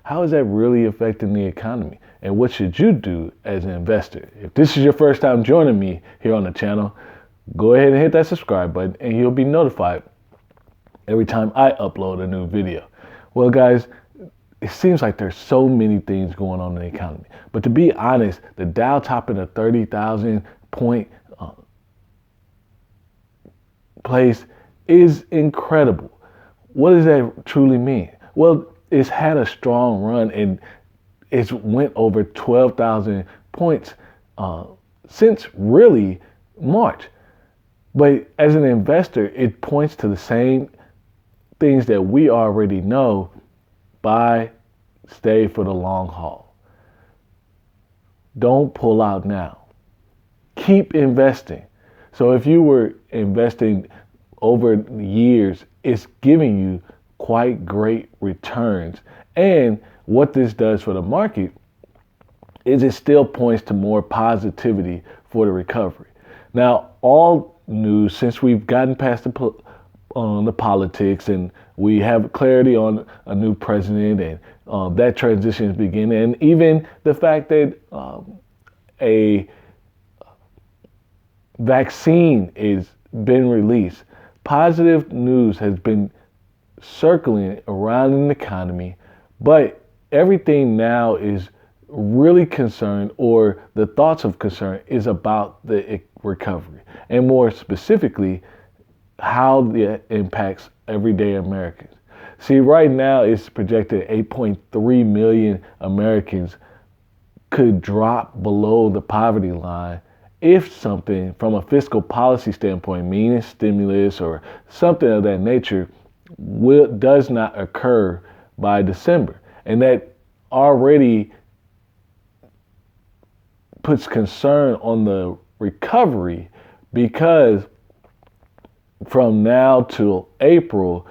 how is that really affecting the economy? And what should you do as an investor? If this is your first time joining me here on the channel, go ahead and hit that subscribe button and you'll be notified every time I upload a new video. Well, guys, it seems like there's so many things going on in the economy. But to be honest, the Dow topping a 30,000 point place is incredible. What does that truly mean? Well, it's had a strong run and it's went over 12,000 points since really March. But as an investor, it points to the same things that we already know: buy, stay for the long haul. Don't pull out now. Keep investing. So if you were investing over years, it's giving you quite great returns. And what this does for the market is it still points to more positivity for the recovery. Now, all news, since we've gotten past the politics and we have clarity on a new president and that transition is beginning, and even the fact that a vaccine is been released, positive news has been circling around in the economy, but everything now is really concerned, or the thoughts of concern is about the recovery, and more specifically, how it impacts everyday Americans. See, right now it's projected 8.3 million Americans could drop below the poverty line if something from a fiscal policy standpoint, meaning stimulus or something of that nature, does not occur by December. And that already puts concern on the recovery, because from now till April,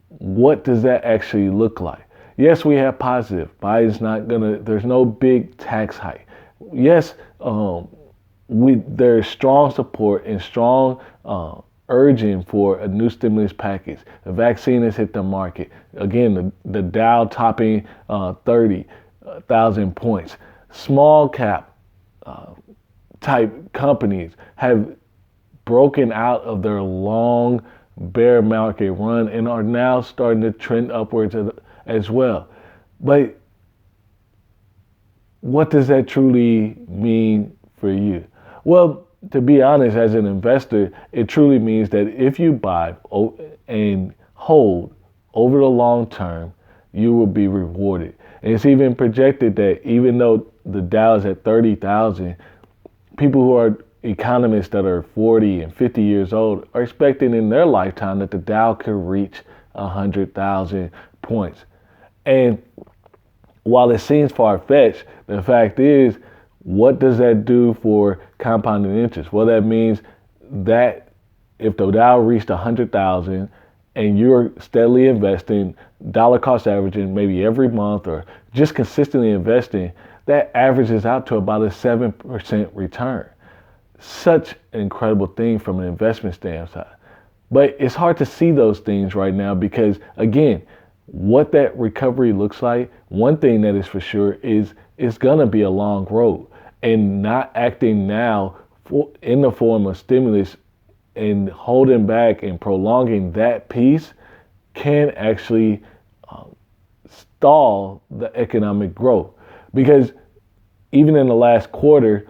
what does that actually look like? Yes, we have positive. Biden's not there's no big tax hike. Yes, there's strong support and strong urging for a new stimulus package. The vaccine has hit the market. Again, the Dow topping 30,000 points. Small cap type companies have broken out of their long bear market run and are now starting to trend upwards as well. But what does that truly mean for you? Well, to be honest, as an investor, it truly means that if you buy and hold over the long term, you will be rewarded. And it's even projected that even though the Dow is at 30,000, people who are economists that are 40 and 50 years old are expecting in their lifetime that the Dow could reach 100,000 points. And while it seems far-fetched, the fact is, what does that do for compounding interest? Well, that means that if the Dow reached 100,000 and you're steadily investing, dollar cost averaging maybe every month or just consistently investing, that averages out to about a 7% return. Such an incredible thing from an investment standpoint. But it's hard to see those things right now because, again, what that recovery looks like, one thing that is for sure is it's going to be a long road. And not acting now in the form of stimulus and holding back and prolonging that piece can actually stall the economic growth. Because even in the last quarter,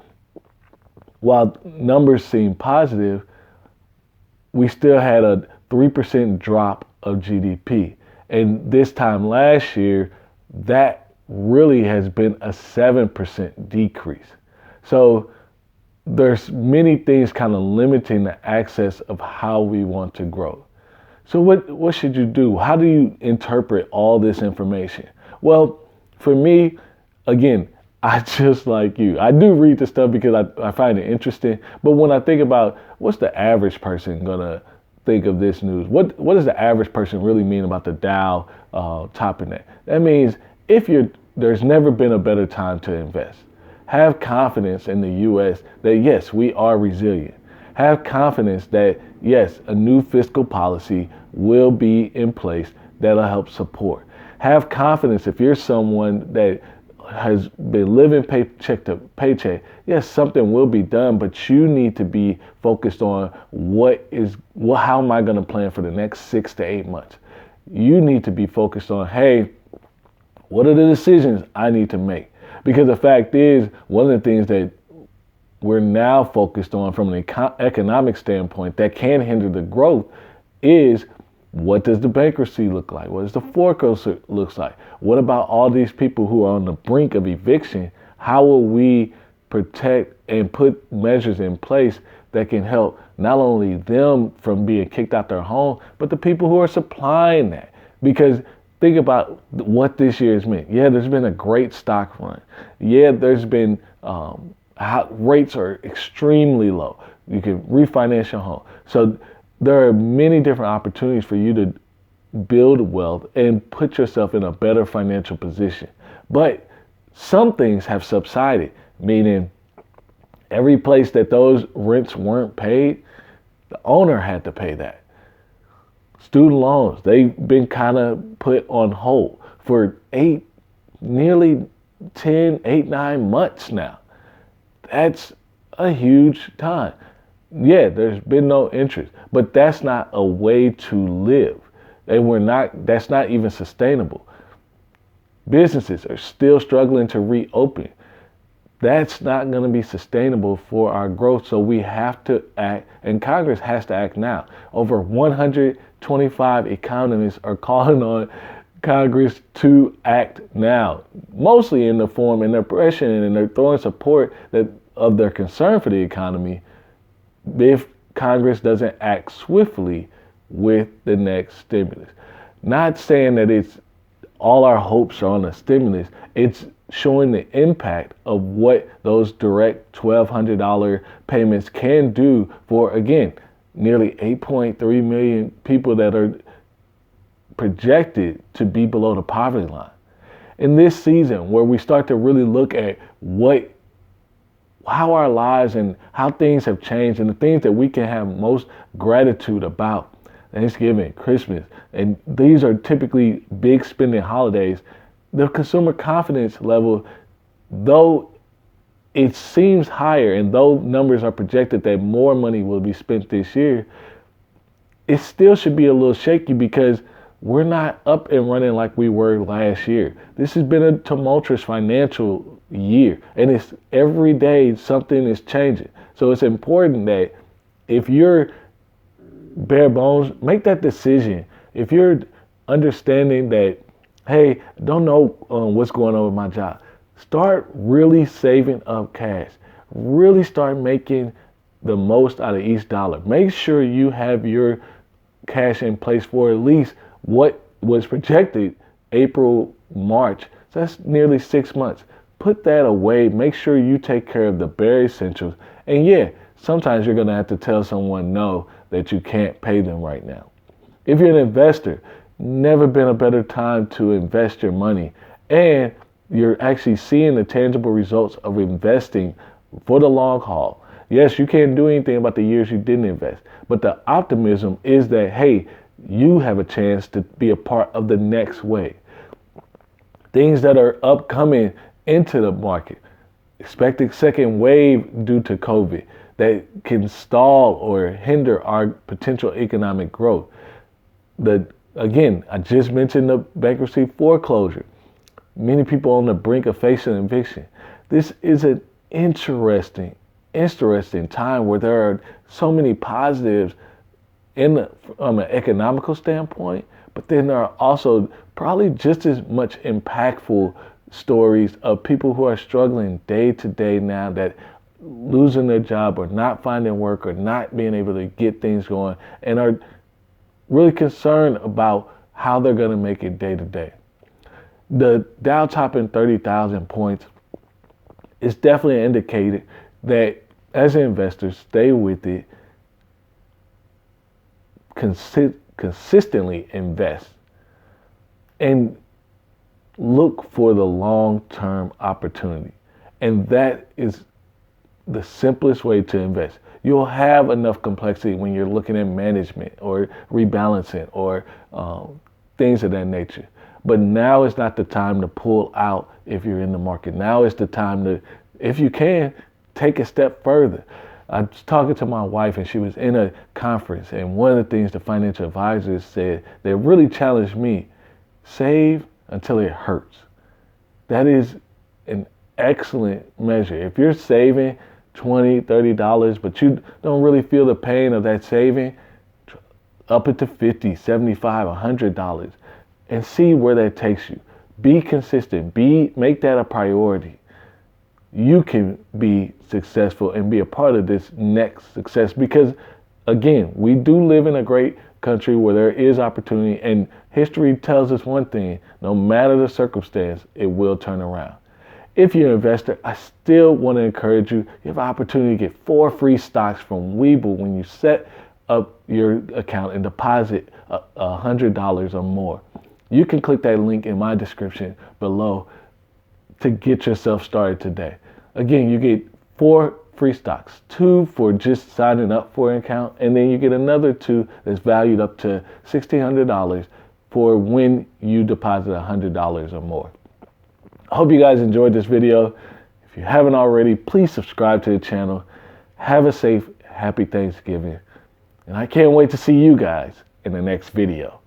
while numbers seem positive, we still had a 3% drop of GDP. And this time last year, that really has been a 7% decrease. So there's many things kind of limiting the access of how we want to grow. So what should you do? How do you interpret all this information? Well, for me, again, I just like you. I do read the stuff because I find it interesting. But when I think about what's the average person gonna think of this news, what does the average person really mean about the Dow topping that? That means there's never been a better time to invest. Have confidence in the U.S. that yes, we are resilient. Have confidence that yes, a new fiscal policy will be in place that'll help support. Have confidence. If you're someone that has been living paycheck to paycheck, yes, something will be done, but you need to be focused on how am I going to plan for the next 6 to 8 months? You need to be focused on, hey, what are the decisions I need to make? Because the fact is, one of the things that we're now focused on from an economic standpoint that can hinder the growth is, what does the bankruptcy look like? What does the foreclosure look like? What about all these people who are on the brink of eviction? How will we protect and put measures in place that can help not only them from being kicked out their home, but the people who are supplying that? Because think about what this year has meant. Yeah, there's been a great stock run. Yeah, there's been rates are extremely low. You can refinance your home. So there are many different opportunities for you to build wealth and put yourself in a better financial position. But some things have subsided, meaning every place that those rents weren't paid, the owner had to pay that. Student loans, they've been kind of put on hold for nearly 9 months now. That's a huge time. Yeah, there's been no interest, but that's not a way to live. And that's not even sustainable. Businesses are still struggling to reopen. That's not going to be sustainable for our growth. So we have to act, and Congress has to act now. Over 125 economists are calling on Congress to act now, mostly in the form and their pressure, and they're throwing support of their concern for the economy if Congress doesn't act swiftly with the next stimulus. Not saying that it's all our hopes are on a stimulus. It's showing the impact of what those direct $1,200 payments can do for, again, nearly 8.3 million people that are projected to be below the poverty line. In this season, where we start to really look at how our lives and how things have changed and the things that we can have most gratitude about, Thanksgiving, Christmas, and these are typically big spending holidays, the consumer confidence level, though it seems higher and though numbers are projected that more money will be spent this year, it still should be a little shaky because we're not up and running like we were last year. This has been a tumultuous financial year, and it's every day something is changing. So it's important that if you're bare bones, make that decision. If you're understanding that, hey, don't know what's going on with my job, start really saving up cash. Really start making the most out of each dollar. Make sure you have your cash in place for at least what was projected April, March. So that's nearly 6 months. Put that away. Make sure you take care of the bare essentials. And yeah, sometimes you're going to have to tell someone no, that you can't pay them right now. If you're an investor, never been a better time to invest your money. And you're actually seeing the tangible results of investing for the long haul. Yes, you can't do anything about the years you didn't invest, but the optimism is that, hey, you have a chance to be a part of the next wave. Things that are upcoming into the market. Expected second wave due to COVID that can stall or hinder our potential economic growth. Again, I just mentioned the bankruptcy foreclosure. Many people on the brink of facing eviction. This is an interesting time where there are so many positives from an economical standpoint, but then there are also probably just as much impactful stories of people who are struggling day to day now, that losing their job or not finding work or not being able to get things going, and are really concerned about how they're going to make it day to day. The Dow topping 30,000 points is definitely an indicator that as an investor, stay with it, consistently invest, and look for the long-term opportunity. And that is the simplest way to invest. You'll have enough complexity when you're looking at management or rebalancing or things of that nature. But now is not the time to pull out if you're in the market. Now is the time to, if you can, take a step further. I was talking to my wife, and she was in a conference, and one of the things the financial advisors said that really challenged me: save until it hurts. That is an excellent measure. If you're saving $20, $30, but you don't really feel the pain of that saving, up it to $50, $75, $100, and see where that takes you. Be consistent. Make that a priority. You can be successful and be a part of this next success, because again, we do live in a great country where there is opportunity, and history tells us one thing: no matter the circumstance, it will turn around. If you're an investor, I still want to encourage you. You have an opportunity to get 4 free stocks from Webull when you set up your account and deposit $100 or more. You can click that link in my description below to get yourself started today. Again, you get 4 free stocks, 2 for just signing up for an account, and then you get another 2 that's valued up to $1,600 for when you deposit $100 or more. I hope you guys enjoyed this video. If you haven't already, please subscribe to the channel. Have a safe, happy Thanksgiving. And I can't wait to see you guys in the next video.